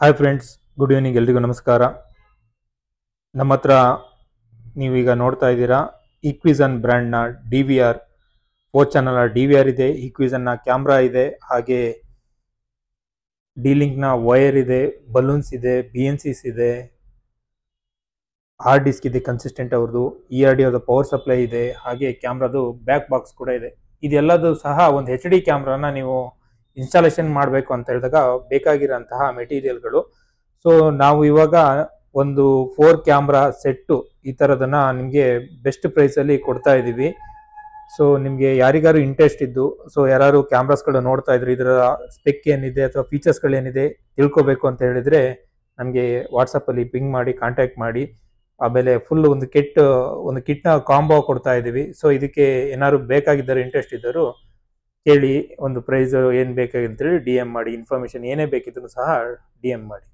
Hi friends, good evening. ಎಲ್ರಿಗೂ ನಮಸ್ಕಾರ. ನಮ್ಮ ಹತ್ರ ನೀವೀಗ ನೋಡ್ತಾ ಇದ್ದೀರಾ ಈಕ್ವಿಸನ್ ಬ್ರ್ಯಾಂಡ್ನ DVR 4 ಚಾನಲ್ DVR ಇದೆ. ಈಕ್ವಿಸನ್ನ ಕ್ಯಾಮ್ರಾ ಇದೆ, ಹಾಗೆ ಡಿ-ಲಿಂಕ್ನ ವೈರ್ ಇದೆ, ಬಲೂನ್ಸ್ ಇದೆ, BNCs ಇದೆ, ಹಾರ್ಡ್ ಡಿಸ್ಕ್ ಇದೆ ಕನ್ಸಿಸ್ಟೆಂಟ್ ಅವ್ರದ್ದು, ERD ಪವರ್ ಸಪ್ಲೈ ಇದೆ, ಹಾಗೆ ಕ್ಯಾಮ್ರಾದು ಬ್ಯಾಕ್ ಬಾಕ್ಸ್ ಕೂಡ ಇದೆ. ಇದೆಲ್ಲದೂ ಸಹ ಒಂದು HD ಕ್ಯಾಮ್ರಾನ ನೀವು ಇನ್ಸ್ಟಾಲೇಷನ್ ಮಾಡಬೇಕು ಅಂತ ಹೇಳಿದಾಗ ಬೇಕಾಗಿರೋಂತಹ ಮೆಟೀರಿಯಲ್ಗಳು. ಸೊ ನಾವು ಇವಾಗ ಒಂದು 4 ಕ್ಯಾಮ್ರಾ ಸೆಟ್ಟು ಈ ಥರದನ್ನ ನಿಮಗೆ ಬೆಸ್ಟ್ ಪ್ರೈಸಲ್ಲಿ ಕೊಡ್ತಾ ಇದ್ದೀವಿ. ಸೊ ನಿಮಗೆ ಯಾರಿಗಾರು ಇಂಟ್ರೆಸ್ಟ್ ಇದ್ದು, ಸೊ ಯಾರು ಕ್ಯಾಮ್ರಾಸ್ಗಳು ನೋಡ್ತಾ ಇದ್ರು, ಇದರ ಸ್ಪೆಕ್ ಏನಿದೆ ಅಥವಾ ಫೀಚರ್ಸ್ಗಳೇನಿದೆ ತಿಳ್ಕೊಬೇಕು ಅಂತ ಹೇಳಿದರೆ ನಮಗೆ ವಾಟ್ಸಪ್ಪಲ್ಲಿ ಪಿಂಗ್ ಮಾಡಿ ಕಾಂಟ್ಯಾಕ್ಟ್ ಮಾಡಿ. ಆಮೇಲೆ ಫುಲ್ ಒಂದು ಕಿಟ್ನ ಕಾಂಬೋ ಕೊಡ್ತಾ ಇದ್ದೀವಿ. ಸೊ ಇದಕ್ಕೆ ಏನಾದ್ರು ಬೇಕಾಗಿದ್ದರೆ ಇಂಟ್ರೆಸ್ಟ್ ಇದ್ದರು ಕೇಳಿ, ಒಂದು ಪ್ರೈಸ್ ಏನು ಬೇಕಾಗಿ ಅಂತೇಳಿ DM ಮಾಡಿ, ಇನ್ಫಾರ್ಮೇಷನ್ ಏನೇ ಬೇಕಿದ್ರು ಸಹ DM ಮಾಡಿ.